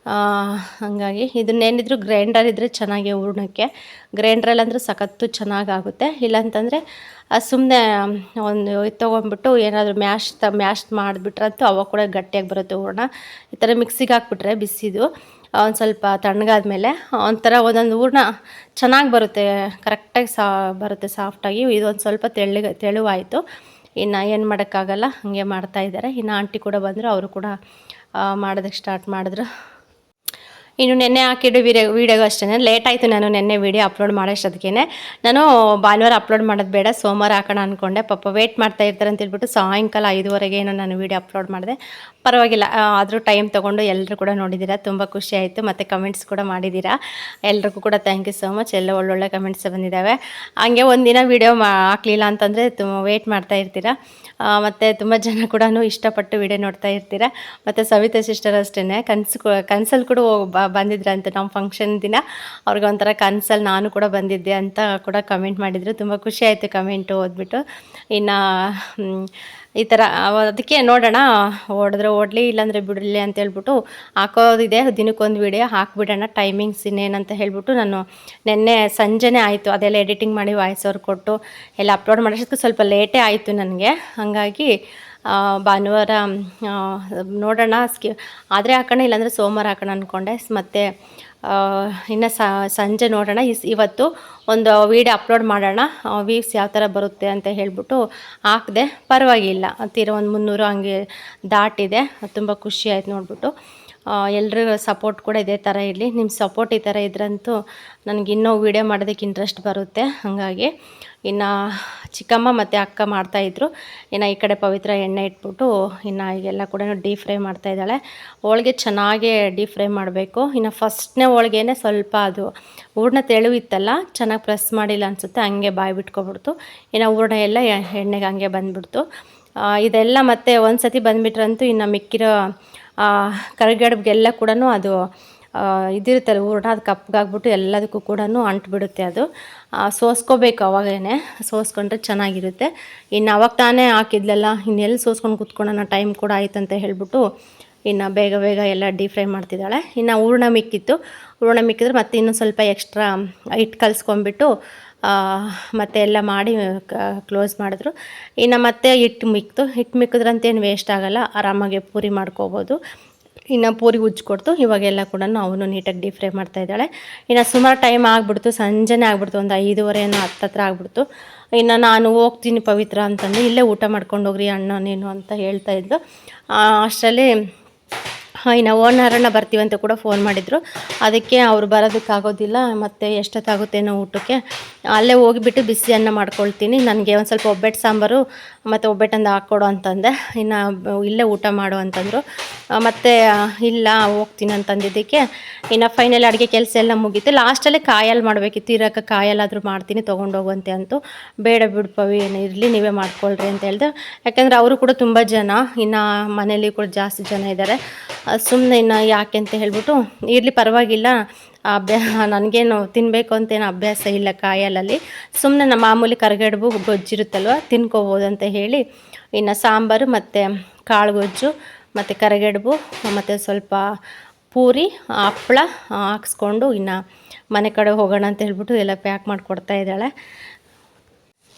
ಹಾಗಾಗಿ ಇದನ್ನೇನಿದ್ರು ಗ್ರೈಂಡರ್ ಇದ್ದರೆ ಚೆನ್ನಾಗಿ ಹೂರ್ಣಕ್ಕೆ. ಗ್ರೈಂಡ್ರಲ್ಲಿ ಅಂದರೆ ಸಖತ್ತು ಚೆನ್ನಾಗಾಗುತ್ತೆ. ಇಲ್ಲಾಂತಂದರೆ ಸುಮ್ಮನೆ ಒಂದು ತೊಗೊಂಡ್ಬಿಟ್ಟು ಏನಾದರೂ ಮ್ಯಾಶ್ ಮಾಡಿಬಿಟ್ರಂತೂ ಅವಾಗ ಕೂಡ ಗಟ್ಟಿಯಾಗಿ ಬರುತ್ತೆ ಹೂರ್ಣ. ಈ ಥರ ಮಿಕ್ಸಿಗೆ ಹಾಕ್ಬಿಟ್ರೆ ಬಿಸಿದು ಒಂದು ಸ್ವಲ್ಪ ತಣ್ಣಗಾದ್ಮೇಲೆ ಒಂಥರ ಒಂದೊಂದು ಹೂರ್ಣ ಚೆನ್ನಾಗಿ ಬರುತ್ತೆ, ಕರೆಕ್ಟಾಗಿ ಬರುತ್ತೆ ಸಾಫ್ಟಾಗಿ. ಇದೊಂದು ಸ್ವಲ್ಪ ತೆಳುವಾಯಿತು. ಇನ್ನು ಏನು ಮಾಡೋಕ್ಕಾಗಲ್ಲ, ಹಾಗೆ ಮಾಡ್ತಾಯಿದ್ದಾರೆ. ಇನ್ನು ಆಂಟಿ ಕೂಡ ಬಂದರು, ಅವರು ಕೂಡ ಮಾಡೋದಕ್ಕೆ ಸ್ಟಾರ್ಟ್ ಮಾಡಿದ್ರು. ಇನ್ನು ನೆನ್ನೆ ಹಾಕಿದ್ದು ವೀಡಿಯೋಗೂ ಅಷ್ಟೇ ಲೇಟ್ ಆಯಿತು. ನಾನು ನೆನ್ನೆ ವೀಡಿಯೋ ಅಪ್ಲೋಡ್ ಮಾಡೋಷ್ಟೊತ್ತಿಗೆ ನಾನು ಭಾನುವಾರ ಅಪ್ಲೋಡ್ ಮಾಡೋದು ಬೇಡ, ಸೋಮವಾರ ಹಾಕೋಣ ಅಂದ್ಕೊಂಡೆ. ಪಾಪ ವೇಟ್ ಮಾಡ್ತಾ ಇರ್ತಾರೆ ಅಂತ ಹೇಳ್ಬಿಟ್ಟು ಸಾಯಂಕಾಲ 5:30ಗೆ ನಾನು ವೀಡಿಯೋ ಅಪ್ಲೋಡ್ ಮಾಡಿದೆ. ಪರವಾಗಿಲ್ಲ, ಆದರೂ ಟೈಮ್ ತೊಗೊಂಡು ಎಲ್ಲರೂ ಕೂಡ ನೋಡಿದ್ದೀರಾ, ತುಂಬ ಖುಷಿ ಆಯಿತು. ಮತ್ತು ಕಮೆಂಟ್ಸ್ ಕೂಡ ಮಾಡಿದ್ದೀರಾ, ಎಲ್ರಿಗೂ ಕೂಡ ಥ್ಯಾಂಕ್ ಯು ಸೋ ಮಚ್. ಎಲ್ಲ ಒಳ್ಳೊಳ್ಳೆ ಕಮೆಂಟ್ಸ್ ಬಂದಿದ್ದಾವೆ. ಹಂಗೆ ಒಂದಿನ ವೀಡಿಯೋ ಹಾಕಲಿಲ್ಲ ಅಂತಂದರೆ ವೇಟ್ ಮಾಡ್ತಾ ಇರ್ತೀರಾ. ಮತ್ತು ತುಂಬ ಜನ ಕೂಡ ಇಷ್ಟಪಟ್ಟು ವೀಡಿಯೋ ನೋಡ್ತಾ ಇರ್ತೀರ. ಮತ್ತು ಸವಿತಾ ಸಿಸ್ಟರ್ ಅಷ್ಟೇ ಕನ್ಸಲ್ಲಿ ಕೂಡ ಬಂದಿದ್ರಂತೆ ನಮ್ಮ ಫಂಕ್ಷನ್ ದಿನ. ಅವ್ರಿಗೆ ಒಂಥರ ಕನ್ಸಲ್ಲಿ ನಾನು ಕೂಡ ಬಂದಿದ್ದೆ ಅಂತ ಕೂಡ ಕಮೆಂಟ್ ಮಾಡಿದರು. ತುಂಬ ಖುಷಿ ಆಯಿತು ಕಮೆಂಟು ಓದ್ಬಿಟ್ಟು. ಇನ್ನು ಈ ಥರ ಅದಕ್ಕೆ ನೋಡೋಣ, ಓಡಿದ್ರೆ ಓಡಲಿ ಇಲ್ಲಾಂದರೆ ಬಿಡಲಿ ಅಂತ ಹೇಳ್ಬಿಟ್ಟು ಹಾಕೋದಿದೆ. ದಿನಕ್ಕೊಂದು ವೀಡಿಯೋ ಹಾಕಿಬಿಡೋಣ, ಟೈಮಿಂಗ್ಸ್ ಇನ್ನೇನಂತ ಹೇಳ್ಬಿಟ್ಟು ನಾನು ನಿನ್ನೆ ಸಂಜೆನೇ ಆಯಿತು ಅದೆಲ್ಲ ಎಡಿಟಿಂಗ್ ಮಾಡಿ ವಾಯ್ಸ್ ಓವರ್ ಕೊಟ್ಟು ಎಲ್ಲ ಅಪ್ಲೋಡ್ ಮಾಡೋಷ್ಟಕ್ಕೆ ಸ್ವಲ್ಪ ಲೇಟೇ ಆಯಿತು ನನಗೆ. ಹಾಗಾಗಿ ಭಾನುವಾರ ನೋಡೋಣ, ಆದರೆ ಹಾಕೋಣ, ಇಲ್ಲಾಂದರೆ ಸೋಮವಾರ ಹಾಕೋಣ ಅಂದ್ಕೊಂಡೆ. ಮತ್ತು ಇನ್ನು ಸಂಜೆ ನೋಡೋಣ. ಇವತ್ತು ಒಂದು ವೀಡಿಯೋ ಅಪ್ಲೋಡ್ ಮಾಡೋಣ, ವ್ಯೂಸ್ ಯಾವ ಥರ ಬರುತ್ತೆ ಅಂತ ಹೇಳ್ಬಿಟ್ಟು ಹಾಕಿದೆ. ಪರವಾಗಿಲ್ಲ, ಒಂದು 300 ಹಂಗೆ ದಾಟಿದೆ. ತುಂಬ ಖುಷಿ ಆಯ್ತು ನೋಡ್ಬಿಟ್ಟು. ಎಲ್ರಿಗೂ ಸಪೋರ್ಟ್ ಕೂಡ ಇದೇ ಥರ ಇರಲಿ. ನಿಮ್ಮ ಸಪೋರ್ಟ್ ಈ ಥರ ಇದ್ರಂತೂ ನನಗೆ ಇನ್ನೂ ವೀಡಿಯೋ ಮಾಡೋದಕ್ಕೆ ಇಂಟ್ರೆಸ್ಟ್ ಬರುತ್ತೆ. ಹಾಗಾಗಿ ಇನ್ನು ಚಿಕ್ಕಮ್ಮ ಮತ್ತು ಅಕ್ಕ ಮಾಡ್ತಾಯಿದ್ರು. ಇನ್ನು ಈ ಕಡೆ ಪವಿತ್ರ ಎಣ್ಣೆ ಇಟ್ಬಿಟ್ಟು ಇನ್ನು ಈಗೆಲ್ಲ ಕೂಡ ಡೀಪ್ ಫ್ರೈ ಮಾಡ್ತಾಯಿದ್ದಾಳೆ. ಹೋಳಿಗೆ ಚೆನ್ನಾಗೇ ಡೀಪ್ ಫ್ರೈ ಮಾಡಬೇಕು. ಇನ್ನು ಫಸ್ಟ್ನೇ ಹೋಳಿಗೆನೇ ಸ್ವಲ್ಪ ಅದು ಹೂರ್ಣ ತೆಳುವಿತ್ತಲ್ಲ, ಚೆನ್ನಾಗಿ ಪ್ರೆಸ್ ಮಾಡಿಲ್ಲ ಅನಿಸುತ್ತೆ, ಹಂಗೆ ಬಾಯಿ ಬಿಟ್ಕೊಬಿಡ್ತು. ಇನ್ನು ಹೂರ್ಣ ಎಲ್ಲ ಎಣ್ಣೆಗೆ ಹಂಗೆ ಬಂದುಬಿಡ್ತು. ಇದೆಲ್ಲ ಮತ್ತೆ ಒಂದು ಸತಿ ಬಂದುಬಿಟ್ರಂತೂ ಇನ್ನು ಮಿಕ್ಕಿರೋ ಕರಿಗಡುಬಿಗೆಲ್ಲ ಕೂಡ ಅದು ಇದಿರುತ್ತಲ್ಲ ಹೂರ್ಣ, ಅದು ಕಪ್ಪಗಾಗ್ಬಿಟ್ಟು ಎಲ್ಲದಕ್ಕೂ ಕೂಡ ಅಂಟ್ಬಿಡುತ್ತೆ. ಅದು ಸೋಸ್ಕೋಬೇಕು, ಅವಾಗೇ ಸೋಸ್ಕೊಂಡ್ರೆ ಚೆನ್ನಾಗಿರುತ್ತೆ. ಇನ್ನು ಅವಾಗ ತಾನೇ ಹಾಕಿದ್ಲಲ್ಲ, ಇನ್ನೆಲ್ಲಿ ಸೋಸ್ಕೊಂಡು ಕೂತ್ಕೊಳ್ಳೋಣ, ಟೈಮ್ ಕೂಡ ಆಯ್ತು ಅಂತ ಹೇಳ್ಬಿಟ್ಟು ಇನ್ನು ಬೇಗ ಬೇಗ ಎಲ್ಲ ಡೀಪ್ ಫ್ರೈ ಮಾಡ್ತಿದ್ದಾಳೆ. ಇನ್ನು ಹೂರ್ಣ ಮಿಕ್ಕಿದ್ರೆ ಮತ್ತೆ ಇನ್ನೂ ಸ್ವಲ್ಪ ಎಕ್ಸ್ಟ್ರಾ ಹಿಟ್ಟು ಕಲಿಸ್ಕೊಂಡ್ಬಿಟ್ಟು ಮತ್ತೆ ಎಲ್ಲ ಮಾಡಿ ಕ್ಲೋಸ್ ಮಾಡಿದ್ರು. ಇನ್ನು ಮತ್ತೆ ಹಿಟ್ಟು ಮಿಕ್ಕಿದ್ರಂತೇನು ವೇಸ್ಟ್ ಆಗೋಲ್ಲ, ಆರಾಮಾಗಿ ಪೂರಿ ಮಾಡ್ಕೋಬೋದು. ಇನ್ನು ಪೂರಿ ಉಜ್ಕೊಡ್ತು. ಇವಾಗೆಲ್ಲ ಕೂಡ ಅವನು ನೀಟಾಗಿ ಡೀಪ್ ಫ್ರೈ ಮಾಡ್ತಾಯಿದ್ದಾಳೆ. ಇನ್ನು ಸುಮಾರು ಟೈಮ್ ಆಗಿಬಿಡ್ತು, ಸಂಜೆನೇ ಆಗಿಬಿಡ್ತು, ಒಂದು 5:30 ಹತ್ರ ಆಗಿಬಿಡ್ತು. ಇನ್ನು ನಾನು ಹೋಗ್ತೀನಿ ಪವಿತ್ರ ಅಂತಂದು, ಇಲ್ಲೇ ಊಟ ಮಾಡ್ಕೊಂಡು ಹೋಗ್ರಿ ಅಣ್ಣ ನೀನು ಅಂತ ಹೇಳ್ತಾಯಿದ್ರು. ಅಷ್ಟರಲ್ಲಿ ಇನ್ನು ಓನರನ್ನ ಬರ್ತೀವಂತ ಕೂಡ ಫೋನ್ ಮಾಡಿದರು. ಅದಕ್ಕೆ ಅವರು ಬರೋದಕ್ಕಾಗೋದಿಲ್ಲ, ಮತ್ತು ಎಷ್ಟೊತ್ತಾಗುತ್ತೇನೋ ಊಟಕ್ಕೆ, ಅಲ್ಲೇ ಹೋಗಿಬಿಟ್ಟು ಬಿಸಿ ಅನ್ನ ಮಾಡ್ಕೊಳ್ತೀನಿ, ನನಗೆ ಒಂದು ಸ್ವಲ್ಪ ಒಬ್ಬಟ್ಟು ಸಾಂಬಾರು ಮತ್ತು ಒಬ್ಬಟ್ಟಂದು ಹಾಕ್ಕೊಡು ಅಂತಂದೆ. ಇನ್ನು ಇಲ್ಲೇ ಊಟ ಮಾಡು ಅಂತಂದರು. ಮತ್ತು ಇಲ್ಲ ಹೋಗ್ತೀನಿ ಅಂತಂದಿದ್ದಕ್ಕೆ ಇನ್ನು ಫೈನಲ್ ಅಡುಗೆ ಕೆಲಸ ಎಲ್ಲ ಮುಗೀತು. ಲಾಸ್ಟಲ್ಲೇ ಕಾಯಲ್ಲಿ ಮಾಡಬೇಕಿತ್ತು, ಇರೋಕ್ಕೆ ಕಾಯಲ್ಲಾದರೂ ಮಾಡ್ತೀನಿ ತೊಗೊಂಡೋಗುವಂತೆ ಅಂತೂ. ಬೇಡ ಬಿಡು ಪವಿ, ಇರಲಿ ನೀವೇ ಮಾಡ್ಕೊಳ್ರಿ ಅಂತ ಹೇಳಿದೆ. ಯಾಕೆಂದರೆ ಅವರು ಕೂಡ ತುಂಬ ಜನ, ಇನ್ನು ಮನೇಲಿ ಕೂಡ ಜಾಸ್ತಿ ಜನ ಇದ್ದಾರೆ. ಸುಮ್ಮನೆ ಇನ್ನು ಯಾಕೆ ಅಂತ ಹೇಳ್ಬಿಟ್ಟು, ಇರಲಿ ಪರವಾಗಿಲ್ಲ, ನನಗೇನು ತಿನ್ನಬೇಕು ಅಂತೇನು ಅಭ್ಯಾಸ ಇಲ್ಲ ಕಾಯಲಲ್ಲಿ, ಸುಮ್ಮನೆ ನಮ್ಮ ಮಾಮೂಲಿ ಕರಿಗಡುಬು ಗೊಜ್ಜಿರುತ್ತಲ್ವ ತಿನ್ಕೋಬೋದು ಅಂತ ಹೇಳಿ ಇನ್ನು ಸಾಂಬಾರು ಮತ್ತು ಕಾಳು ಗೊಜ್ಜು ಮತ್ತು ಕರಿಗಡುಬು ಮತ್ತು ಸ್ವಲ್ಪ ಪೂರಿ ಹಪ್ಪಳ ಹಾಕ್ಸ್ಕೊಂಡು ಇನ್ನು ಮನೆ ಕಡೆ ಹೋಗೋಣ ಅಂತ ಹೇಳ್ಬಿಟ್ಟು ಎಲ್ಲ ಪ್ಯಾಕ್ ಮಾಡಿಕೊಡ್ತಾ ಇದ್ದಾಳೆ.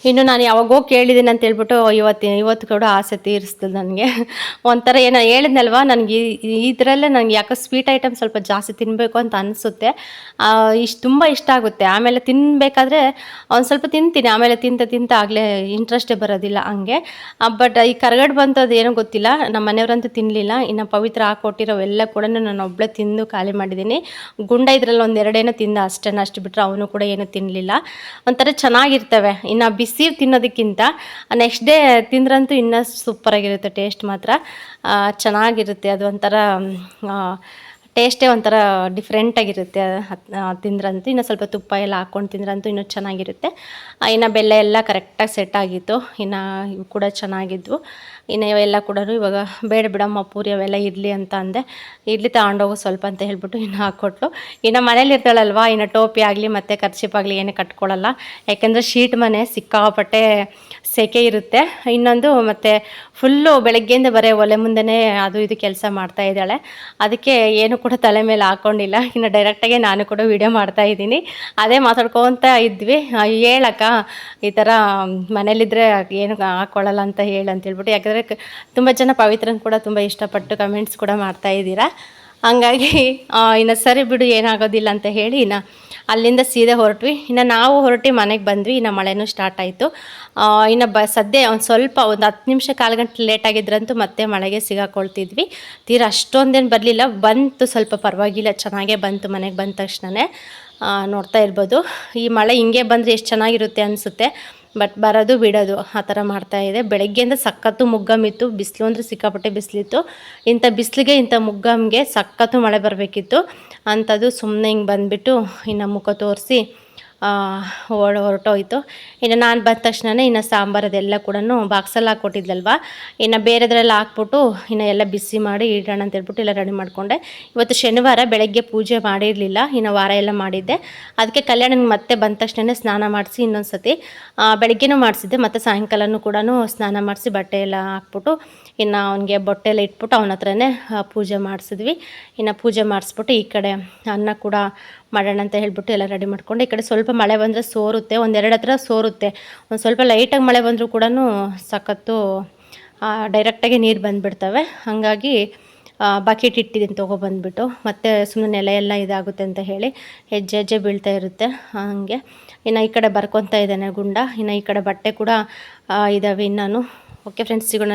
ಇನ್ನು ನಾನು ಯಾವಾಗೋ ಕೇಳಿದ್ದೀನಿ ಅಂತ ಹೇಳ್ಬಿಟ್ಟು ಇವತ್ತು ಕೂಡ ಆಸೆ ತೀರಿಸ್ತದೆ ನನಗೆ. ಒಂಥರ ಏನೋ ಹೇಳಿದ್ನಲ್ವ, ನನಗೆ ಇದರಲ್ಲೇ ನನಗೆ ಯಾಕೋ ಸ್ವೀಟ್ ಐಟಮ್ ಸ್ವಲ್ಪ ಜಾಸ್ತಿ ತಿನ್ನಬೇಕು ಅಂತ ಅನಿಸುತ್ತೆ. ತುಂಬ ಇಷ್ಟ ಆಗುತ್ತೆ. ಆಮೇಲೆ ತಿನ್ನಬೇಕಾದ್ರೆ ಒಂದು ಸ್ವಲ್ಪ ತಿಂತೀನಿ, ಆಮೇಲೆ ತಿಂತ ಆಗಲೇ ಇಂಟ್ರೆಸ್ಟೇ ಬರೋದಿಲ್ಲ ಹಂಗೆ. ಬಟ್ ಈ ಕರಗಡು ಬಂತು ಅದು ಏನೋ ಗೊತ್ತಿಲ್ಲ, ನಮ್ಮ ಮನೆಯವರಂತೂ ತಿನ್ನಲಿಲ್ಲ. ಇನ್ನು ಪವಿತ್ರ ಹಾಕ್ಕೊಟ್ಟಿರೋವೆಲ್ಲ ಕೂಡ ನಾನು ಒಬ್ಬಳೇ ತಿಂದು ಖಾಲಿ ಮಾಡಿದ್ದೀನಿ. ಗುಂಡ ಇದರಲ್ಲಿ ಒಂದೆರಡೇನೋ ತಿಂದ ಅಷ್ಟು ಬಿಟ್ಟರೆ ಅವನು ಕೂಡ ಏನೂ ತಿನ್ನಲಿಲ್ಲ. ಒಂಥರ ಚೆನ್ನಾಗಿರ್ತವೆ. ಇನ್ನು ಬಿಸಿ ತಿನ್ನೋದಕ್ಕಿಂತ ನೆಕ್ಸ್ಟ್ ಡೇ ತಿಂದ್ರಂತೂ ಇನ್ನೂ ಸೂಪರಾಗಿರುತ್ತೆ, ಟೇಸ್ಟ್ ಮಾತ್ರ ಚೆನ್ನಾಗಿರುತ್ತೆ. ಅದು ಒಂಥರ ಟೇಸ್ಟೇ ಒಂಥರ ಡಿಫ್ರೆಂಟಾಗಿರುತ್ತೆ ತಿಂದ್ರಂತೂ. ಇನ್ನು ಸ್ವಲ್ಪ ತುಪ್ಪ ಎಲ್ಲ ಹಾಕ್ಕೊಂಡು ತಿಂದ್ರಂತೂ ಇನ್ನೂ ಚೆನ್ನಾಗಿರುತ್ತೆ. ಇನ್ನು ಬೆಲ್ಲ ಎಲ್ಲ ಕರೆಕ್ಟಾಗಿ ಸೆಟ್ ಆಗಿತ್ತು. ಇನ್ನು ಇವು ಕೂಡ ಚೆನ್ನಾಗಿದ್ವು. ಇನ್ನು ಇವೆಲ್ಲ ಕೂಡ ಇವಾಗ ಬೇಡ ಬಿಡಮ್ಮ ಪೂರಿ ಅವೆಲ್ಲ ಇರಲಿ ಅಂತ ಅಂದೆ. ಇಡ್ಲಿ ತಗೊಂಡೋಗು ಸ್ವಲ್ಪ ಅಂತ ಹೇಳ್ಬಿಟ್ಟು ಇನ್ನು ಹಾಕ್ಕೊಟ್ಲು. ಇನ್ನು ಮನೇಲಿ ಇರ್ತಾಳಲ್ವ, ಇನ್ನು ಟೋಪಿ ಆಗಲಿ ಮತ್ತು ಕರ್ಚಿಪಾಗಲಿ ಏನೇ ಕಟ್ಕೊಳ್ಳಲ್ಲ. ಯಾಕೆಂದರೆ ಶೀಟ್ ಮನೆ ಸಿಕ್ಕಾಪಟ್ಟೆ ಸೆಕೆ ಇರುತ್ತೆ. ಇನ್ನೊಂದು ಮತ್ತು ಫುಲ್ಲು ಬೆಳಗ್ಗೆಯಿಂದ ಬರೀ ಒಲೆ ಮುಂದೆನೇ ಅದು ಇದು ಕೆಲಸ ಮಾಡ್ತಾಯಿದ್ದಾಳೆ. ಅದಕ್ಕೆ ಏನು ಕೂಡ ತಲೆ ಮೇಲೆ ಹಾಕ್ಕೊಂಡಿಲ್ಲ. ಇನ್ನು ಡೈರೆಕ್ಟಾಗೆ ನಾನು ಕೂಡ ವೀಡಿಯೋ ಮಾಡ್ತಾಯಿದ್ದೀನಿ. ಅದೇ ಮಾತಾಡ್ಕೊತ ಇದ್ವಿ, ಹೇಳಕ್ಕ ಈ ಥರ ಮನೇಲಿದ್ದರೆ ಏನು ಹಾಕ್ಕೊಳ್ಳಲ್ಲ ಅಂತ ಹೇಳ್ಬಿಟ್ಟು. ಯಾಕಂದರೆ ತುಂಬ ಜನ ಪವಿತ್ರನ ಕೂಡ ತುಂಬ ಇಷ್ಟಪಟ್ಟು ಕಮೆಂಟ್ಸ್ ಕೂಡ ಮಾಡ್ತಾಯಿದ್ದೀರಾ. ಹಂಗಾಗಿ ಇನ್ನು ಸರಿ ಬಿಡು ಏನಾಗೋದಿಲ್ಲ ಅಂತ ಹೇಳಿ ಇನ್ನು ಅಲ್ಲಿಂದ ಸೀದಾ ಹೊರಟ್ವಿ. ಇನ್ನು ನಾವು ಹೊರಟಿ ಮನೆಗೆ ಬಂದ್ವಿ. ಇನ್ನು ಮಳೆನೂ ಸ್ಟಾರ್ಟ್ ಆಯಿತು. ಇನ್ನು ಸದ್ಯ ಒಂದು ಸ್ವಲ್ಪ ಒಂದು 10 ನಿಮಿಷ ಕಾಲು ಗಂಟೆ ಲೇಟ್ ಆಗಿದ್ರಂತೂ ಮತ್ತೆ ಮಳೆಗೆ ಸಿಗಾಕೊಳ್ತಿದ್ವಿ. ತೀರಾ ಅಷ್ಟೊಂದೇನು ಬರಲಿಲ್ಲ, ಬಂತು ಸ್ವಲ್ಪ ಪರವಾಗಿಲ್ಲ, ಚೆನ್ನಾಗೇ ಬಂತು. ಮನೆಗೆ ಬಂದ ತಕ್ಷಣವೇ ನೋಡ್ತಾ ಇರ್ಬೋದು. ಈ ಮಳೆ ಹಿಂಗೆ ಬಂದರೆ ಎಷ್ಟು ಚೆನ್ನಾಗಿರುತ್ತೆ ಅನಿಸುತ್ತೆ. ಬಟ್ ಬರೋದು ಬಿಡೋದು ಆ ಥರ ಮಾಡ್ತಾಯಿದೆ. ಬೆಳಗ್ಗೆಯಿಂದ ಸಖತ್ತು ಮುಗ್ಗಮ್ಮಿತ್ತು, ಬಿಸಿಲು ಅಂದರೆ ಸಿಕ್ಕಾಪಟ್ಟೆ ಬಿಸಿಲಿತ್ತು. ಇಂಥ ಬಿಸಿಲಿಗೆ ಇಂಥ ಮುಗ್ಗಮ್ಗೆ ಸಖತ್ತು ಮಳೆ ಬರಬೇಕಿತ್ತು. ಅಂಥದ್ದು ಸುಮ್ಮನೆ ಹಿಂಗೆ ಬಂದುಬಿಟ್ಟು ಇನ್ನು ಮುಖ ತೋರಿಸಿ ಹೊರಟೋಯ್ತು. ಇನ್ನು ನಾನು ಬಂದ ತಕ್ಷಣವೇ ಇನ್ನು ಸಾಂಬಾರು ಅದೆಲ್ಲ ಕೂಡ ಬಾಕ್ಸಲ್ಲಿ ಹಾಕ್ಕೊಟ್ಟಿದ್ಲಲ್ವ, ಇನ್ನು ಬೇರೆದ್ರೆಲ್ಲ ಹಾಕ್ಬಿಟ್ಟು ಇನ್ನು ಎಲ್ಲ ಬಿಸಿ ಮಾಡಿ ಇಡೋಣ ಅಂತ ಹೇಳ್ಬಿಟ್ಟು ಎಲ್ಲ ರೆಡಿ ಮಾಡಿಕೊಂಡೆ. ಇವತ್ತು ಶನಿವಾರ, ಬೆಳಗ್ಗೆ ಪೂಜೆ ಮಾಡಿರಲಿಲ್ಲ, ಇನ್ನು ವಾರ ಎಲ್ಲ ಮಾಡಿದ್ದೆ. ಅದಕ್ಕೆ ಕಲ್ಯಾಣನಿಗೆ ಮತ್ತೆ ಬಂದ ತಕ್ಷಣ ಸ್ನಾನ ಮಾಡಿಸಿ ಇನ್ನೊಂದು ಸತಿ ಬೆಳಗ್ಗೆನೂ ಮಾಡಿಸಿದ್ದೆ, ಮತ್ತು ಸಾಯಂಕಾಲನೂ ಕೂಡ ಸ್ನಾನ ಮಾಡಿಸಿ ಬಟ್ಟೆ ಎಲ್ಲ ಹಾಕ್ಬಿಟ್ಟು ಇನ್ನು ಅವನಿಗೆ ಬೊಟ್ಟೆ ಎಲ್ಲ ಇಟ್ಬಿಟ್ಟು ಅವನ ಹತ್ರನೇ ಪೂಜೆ ಮಾಡಿಸಿದ್ವಿ. ಇನ್ನು ಪೂಜೆ ಮಾಡಿಸ್ಬಿಟ್ಟು ಈ ಕಡೆ ಅನ್ನ ಕೂಡ ಮಾಡೋಣ ಅಂತ ಹೇಳ್ಬಿಟ್ಟು ಎಲ್ಲ ರೆಡಿ ಮಾಡ್ಕೊಂಡು, ಈ ಕಡೆ ಸ್ವಲ್ಪ ಮಳೆ ಬಂದರೆ ಸೋರುತ್ತೆ, ಒಂದೆರಡು ಹತ್ರ ಸೋರುತ್ತೆ. ಒಂದು ಸ್ವಲ್ಪ ಲೈಟಾಗಿ ಮಳೆ ಬಂದರೂ ಕೂಡ ಸಖತ್ತು ಡೈರೆಕ್ಟಾಗಿ ನೀರು ಬಂದುಬಿಡ್ತವೆ. ಹಾಗಾಗಿ ಬಕೆಟ್ ಇಟ್ಟಿದ್ದೀನಿ ತೊಗೊಬಂದ್ಬಿಟ್ಟು, ಮತ್ತು ಸುಮ್ಮನೆ ನೆಲ ಎಲ್ಲ ಇದಾಗುತ್ತೆ ಅಂತ ಹೇಳಿ ಹೆಜ್ಜೆ ಬೀಳ್ತಾ ಇರುತ್ತೆ. ಹಾಗೆ ಇನ್ನು ಈ ಕಡೆ ಬರ್ಕೊತಾ ಇದ್ದಾನೆ ಗುಂಡ. ಇನ್ನು ಈ ಕಡೆ ಬಟ್ಟೆ ಕೂಡ ಇದ್ದಾವೆ ಇನ್ನೂ. ಓಕೆ ಫ್ರೆಂಡ್ಸ್, ಸಿಗೋಣ.